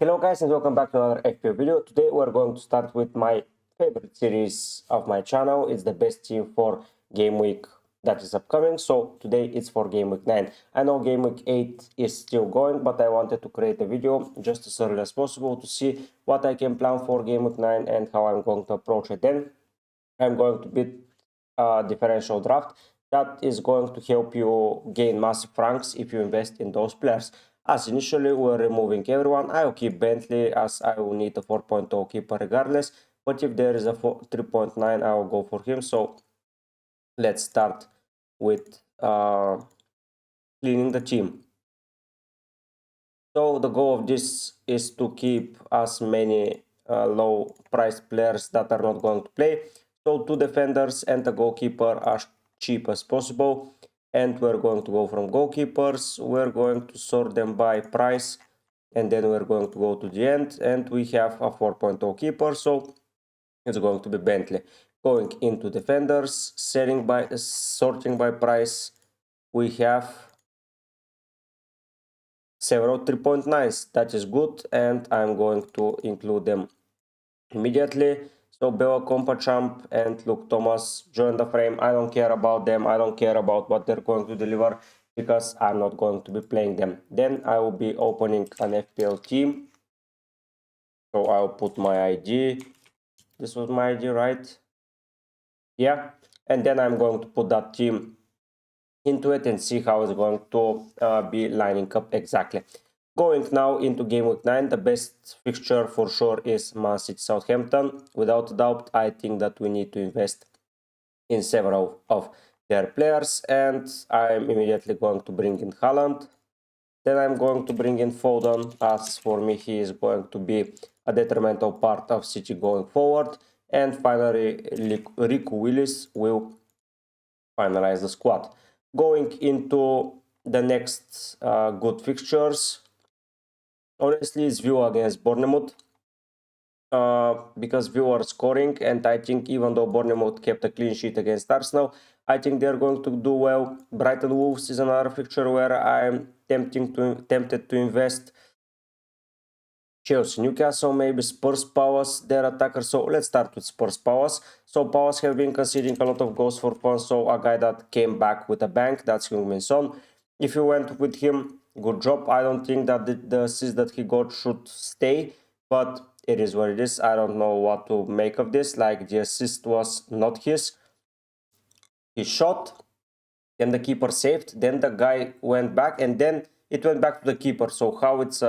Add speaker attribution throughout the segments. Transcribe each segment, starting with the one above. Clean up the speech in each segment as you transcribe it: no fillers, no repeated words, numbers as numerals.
Speaker 1: Hello guys and welcome back to another FPL video. Today we're going to start with my favorite series of my channel. It's the best team for game week that is upcoming. So today it's for game week 9. I know game week 8 is still going, but I wanted to create a video just as early as possible to see what I can plan for game week 9 and how I'm going to approach it. Then I'm going to beat a differential draft that is going to help you gain massive ranks if you invest in those players. As initially we're removing everyone, I'll keep Bentley as I will need a 4.0 keeper regardless, but if there is a 3.9 I will go for him. So let's start with cleaning the team. So the goal of this is to keep as many low price players that are not going to play. So 2 defenders and a goalkeeper as cheap as possible. And we're going to go from goalkeepers. We're going to sort them by price. And then we're going to go to the end. And we have a 4.0 keeper. So it's going to be Bentley. Going into defenders, sorting by price. We have several 3.9s. That is good, and I'm going to include them immediately. So Bella, Compachamp and Luke Thomas join the frame. I don't care about them. I don't care about what they're going to deliver because I'm not going to be playing them. Then I will be opening an FPL team. So I'll put my ID. This was my ID, right? Yeah. And then I'm going to put that team into it and see how it's going to be lining up exactly. Going now into game week 9, the best fixture for sure is Man City Southampton. Without a doubt, I think that we need to invest in several of their players, and I'm immediately going to bring in Haaland. Then I'm going to bring in Foden, as for me he is going to be a detrimental part of City going forward. And finally, Rico Willis will finalize the squad. Going into the next good fixtures, honestly, it's View against Bournemouth. Because View are scoring, and I think even though Bournemouth kept a clean sheet against Arsenal, I think they're going to do well. Brighton Wolves is another fixture where I'm tempted to invest. Chelsea, Newcastle, maybe Spurs Palace, their attacker. So let's start with Spurs Palace. So Palace have been conceding a lot of goals for fun. So a guy that came back with a bang, that's Heung-min Son. If you went with him, good job. I don't think that the assist that he got should stay, but it is what it is. I don't know what to make of this. Like, the assist was not his. He shot, then the keeper saved, then the guy went back, and then it went back to the keeper. So how it's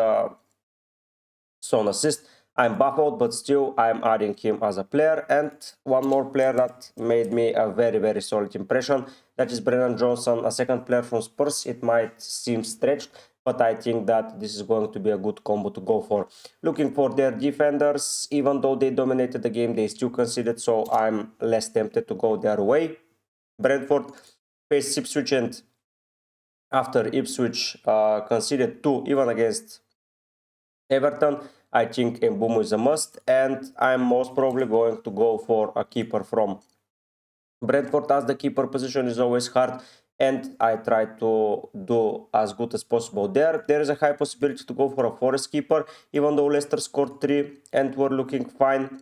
Speaker 1: Son assist? I'm baffled, but still I'm adding him as a player. And one more player that made me a very solid impression, that is Brennan Johnson, a second player from Spurs. It might seem stretched, but I think that this is going to be a good combo to go for. Looking for their defenders, even though they dominated the game, they still conceded, so I'm less tempted to go their way. Brentford faced Ipswich, and after Ipswich conceded 2 even against Everton, I think Mbumo is a must, and I'm most probably going to go for a keeper from Brentford, as the keeper position is always hard, and I try to do as good as possible there. There is a high possibility to go for a Forest keeper, even though Leicester scored 3 and were looking fine.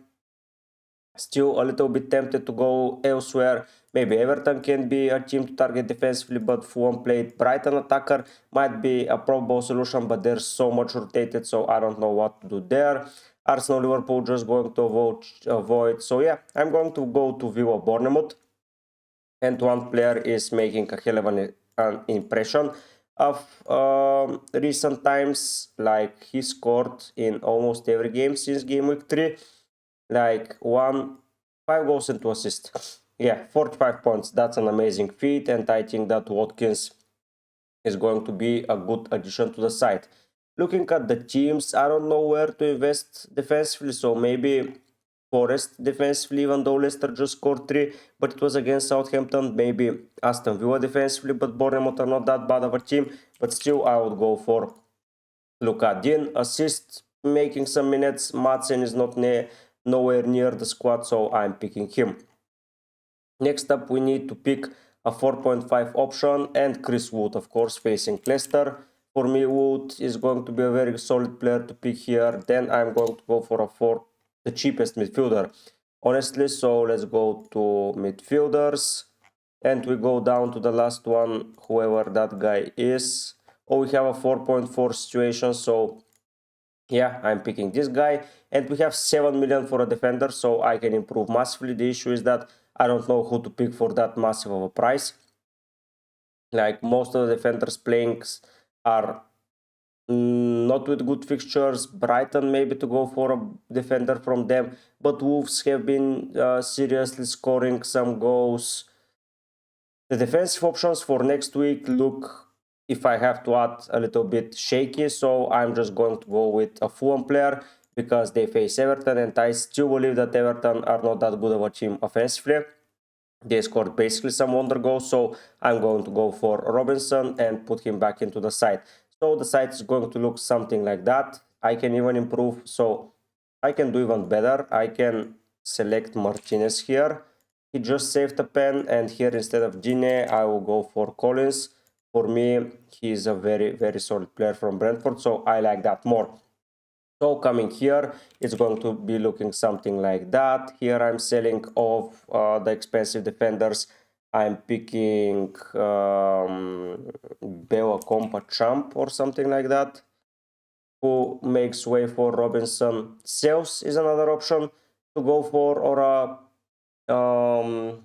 Speaker 1: Still a little bit tempted to go elsewhere. Maybe Everton can be a team to target defensively, but Fulham played Brighton attacker. Might be a probable solution, but there's so much rotated, so I don't know what to do there. Arsenal, Liverpool just going to avoid. So yeah, I'm going to go to Villa Bournemouth. And one player is making a hell of an impression of recent times. Like, he scored in almost every game since game week 3. Like 5 goals and 2 assists. Yeah, 45 points. That's an amazing feat, and I think that Watkins is going to be a good addition to the side. Looking at the teams, I don't know where to invest defensively, so maybe Forest defensively, even though Leicester just scored 3, but it was against Southampton. Maybe Aston Villa defensively, but Bournemouth are not that bad of a team. But still, I would go for Luka Dean. Assist, making some minutes. Madsen is nowhere near the squad, so I'm picking him. Next up, we need to pick a 4.5 option, and Chris Wood, of course, facing Leicester. For me, Wood is going to be a very solid player to pick here. Then I'm going to go for the cheapest midfielder, honestly. So let's go to midfielders. And we go down to the last one, whoever that guy is. Oh, we have a 4.4 situation, so yeah, I'm picking this guy. And we have 7 million for a defender, so I can improve massively. The issue is that I don't know who to pick for that massive of a price. Like, most of the defenders playing are not with good fixtures. Brighton maybe to go for a defender from them, but Wolves have been seriously scoring some goals. The defensive options for next week look, if I have to add, a little bit shaky, so I'm just going to go with a Fulham player because they face Everton, and I still believe that Everton are not that good of a team offensively. They scored basically some wonder goals, so I'm going to go for Robinson and put him back into the side. So the side is going to look something like that. I can even improve, so I can do even better. I can select Martinez here. He just saved a pen, and here instead of Gine, I will go for Collins. For me, he is a very, very solid player from Brentford, so I like that more. So coming here, it's going to be looking something like that. Here I'm selling off the expensive defenders. I'm picking Bella Compa Champ or something like that, who makes way for Robinson. Sales is another option to go for, or a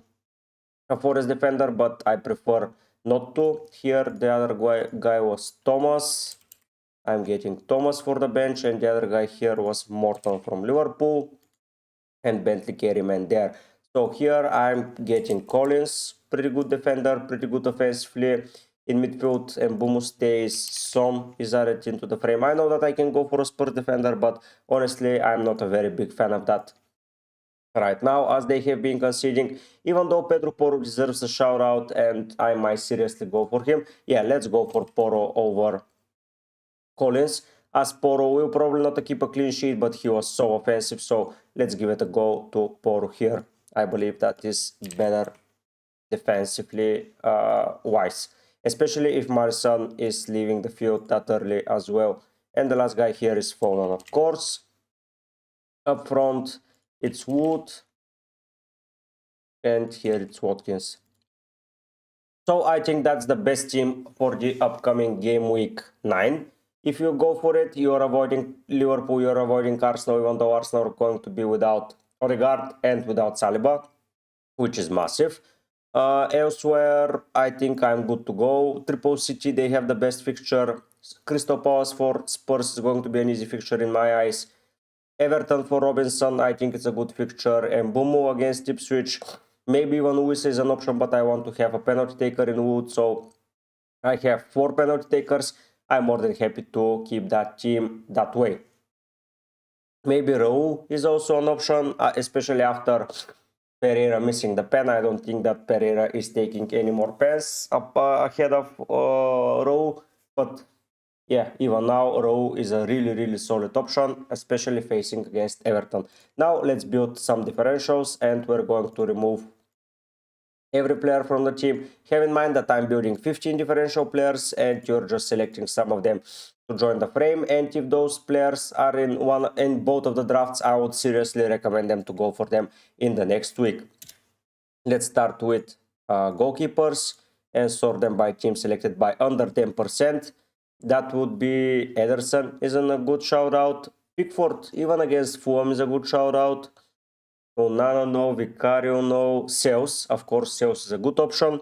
Speaker 1: Forest defender, but I prefer not to. Here the other guy was Thomas. I'm getting Thomas for the bench, and the other guy here was Morton from Liverpool, and Bentley Careyman there. So here I'm getting Collins, pretty good defender, pretty good offensively. In midfield, and Mbumo stays. Son is added into the frame. I know that I can go for a Spurs defender, but honestly, I'm not a very big fan of that right now, as they have been conceding. Even though Pedro Porro deserves a shout out, and I might seriously go for him. Yeah, let's go for Porro over Collins, as Porro will probably not keep a clean sheet, but he was so offensive, so let's give it a go to Porro here. I believe that is better defensively wise, especially if Marson is leaving the field that early as well. And the last guy here is Foden, of course. Up front, it's Wood, and here it's Watkins. So I think that's the best team for the upcoming game week 9. If you go for it, you're avoiding Liverpool, you're avoiding Arsenal, even though Arsenal are going to be without Odegaard and without Saliba, which is massive. Elsewhere, I think I'm good to go. Triple City, they have the best fixture. Crystal Palace for Spurs is going to be an easy fixture in my eyes. Everton for Robinson, I think it's a good fixture. And Mbumo against Ipswich. Maybe even Lewis is an option, but I want to have a penalty taker in Wood, so I have 4 penalty takers. I'm more than happy to keep that team that way. Maybe Raul is also an option, especially after Pereira missing the pen. I don't think that Pereira is taking any more pens up ahead of Raul, but yeah, even now Raul is a really, really solid option, especially facing against Everton. Now let's build some differentials, and we're going to remove every player from the team. Have in mind that I'm building 15 differential players, and you're just selecting some of them to join the frame. And if those players are in both of the drafts, I would seriously recommend them to go for them in the next week. Let's start with goalkeepers and sort them by team selected by under 10%. That would be Ederson isn't a good shout out. Pickford, even against Fulham, is a good shout out. Onana, no. Vicario, no. Sales, of course, Sales is a good option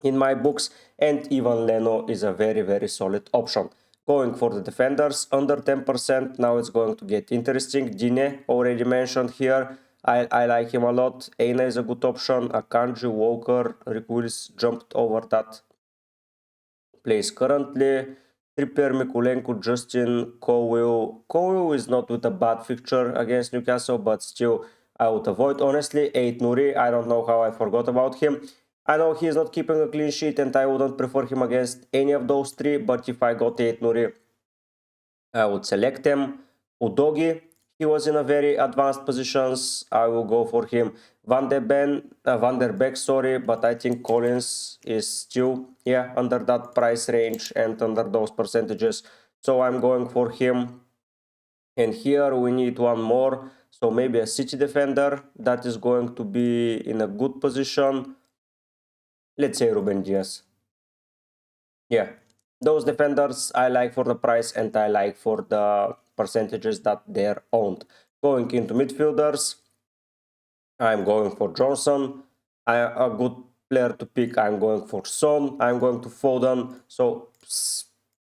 Speaker 1: in my books. And even Leno is a very, very solid option. Going for the defenders, under 10%. Now it's going to get interesting. Dine, already mentioned here. I like him a lot. Aina is a good option. Akanji, Walker, Rick Willis jumped over that place currently. Trippier, Mikulenko, Justin, Cowell. Cowell is not with a bad fixture against Newcastle, but still I would avoid. Honestly, 8 Nuri, I don't know how I forgot about him. I know he is not keeping a clean sheet, and I wouldn't prefer him against any of those 3, but if I got 8 Nuri, I would select him. Udogi, he was in a very advanced positions. I will go for him. Van der Beek, sorry, but I think Collins is still, yeah, under that price range and under those percentages. So I'm going for him. And here we need one more. So maybe a City defender that is going to be in a good position. Let's say Ruben Dias. Yeah, those defenders I like for the price and I like for the percentages that they're owned. Going into midfielders, I'm going for Johnson. A good player to pick, I'm going for Son. I'm going to Foden. So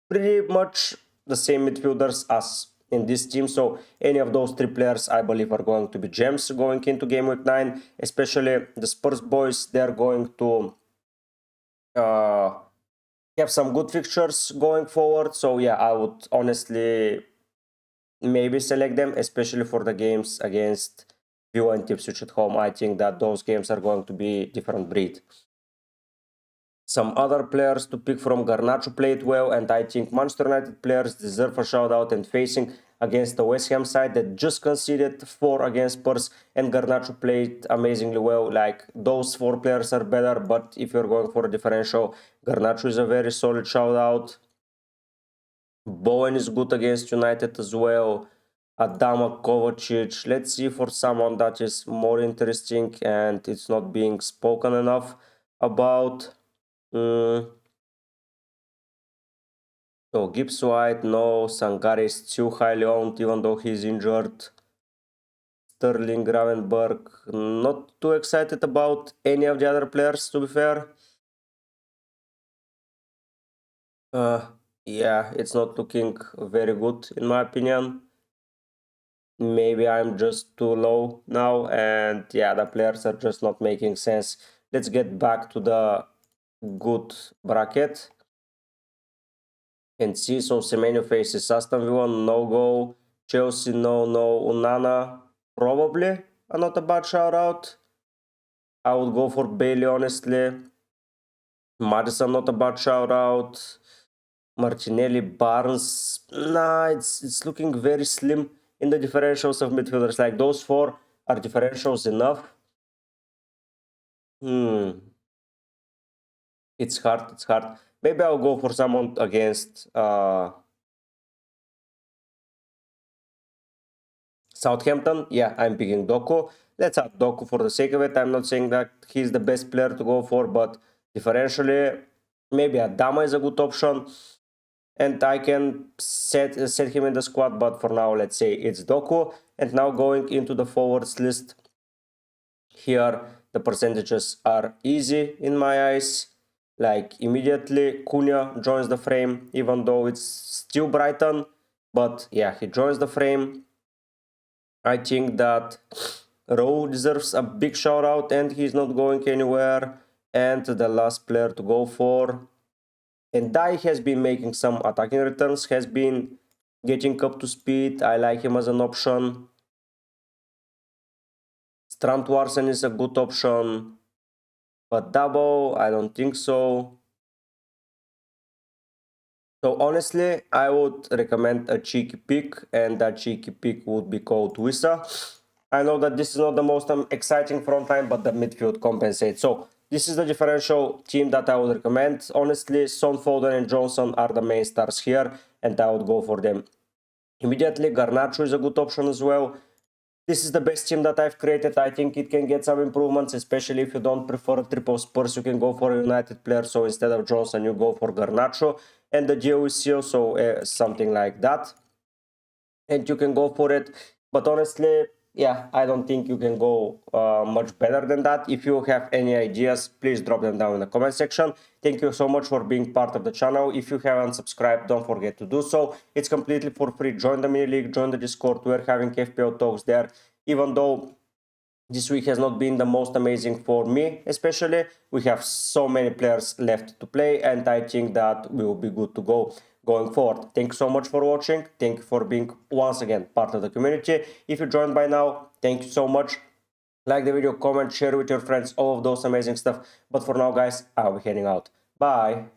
Speaker 1: pretty much the same midfielders as in this team. So any of those three players I believe are going to be gems going into game week 9. Especially the Spurs boys, they're going to have some good fixtures going forward. So yeah, I would honestly maybe select them, especially for the games against Villa and Ipswich at home. I think that those games are going to be different breed. Some other players to pick from: Garnacho played well, and I think Manchester United players deserve a shout out, and facing against the West Ham side that just conceded 4 against Spurs, and Garnacho played amazingly well. Like, those 4 players are better, but if you're going for a differential, Garnacho is a very solid shout out. Bowen is good against United as well. Adama Kovacic. Let's see for someone that is more interesting and it's not being spoken enough about. So Gibbs White, no. Sangare is too highly owned even though he's injured. Sterling, Gravenberg, not too excited about any of the other players, to be fair. Yeah, it's not looking very good in my opinion. Maybe I'm just too low now, and yeah, the players are just not making sense. Let's get back to the good bracket and see. So Semenyo faces Aston Villa, no go. Chelsea, no. Unana, probably not a bad shout out. I would go for Bailey, honestly. Madison, not a bad shout out. Martinelli, Barnes, nah, it's looking very slim in the differentials of midfielders. Like, those 4 are differentials enough. It's hard. Maybe I'll go for someone against Southampton. Yeah, I'm picking Doku. Let's add Doku for the sake of it. I'm not saying that he's the best player to go for, but differentially, maybe Adama is a good option. And I can set him in the squad, but for now, let's say it's Doku. And now going into the forwards list. Here, the percentages are easy in my eyes. Like, immediately, Cunha joins the frame, even though it's still Brighton. But yeah, he joins the frame. I think that Rowe deserves a big shout out and he's not going anywhere. And the last player to go for. And Dai has been making some attacking returns, has been getting up to speed. I like him as an option. Strand Larsen is a good option. But double, I don't think so. So honestly, I would recommend a cheeky pick, and that cheeky pick would be called Wissa. I know that this is not the most exciting front line, but the midfield compensates. So this is the differential team that I would recommend. Honestly, Son, Foden and Johnson are the main stars here, and I would go for them immediately. Garnacho is a good option as well. This is the best team that I've created. I think it can get some improvements, especially if you don't prefer triple Spurs. You can go for a United player. So instead of Johnson, you go for Garnacho and the GW9, so something like that. And you can go for it. But honestly, yeah, I don't think you can go much better than that. If you have any ideas, please drop them down in the comment section. Thank you so much for being part of the channel. If you haven't subscribed, don't forget to do so. It's completely for free. Join the mini league, join the Discord. We're having FPL talks there. Even though this week has not been the most amazing for me, especially, we have so many players left to play, and I think that we will be good to go going forward. Thank you so much for watching. Thank you for being once again part of the community. If you joined by now, thank you so much. Like the video, comment, share with your friends, all of those amazing stuff. But for now, guys, I'll be heading out. Bye.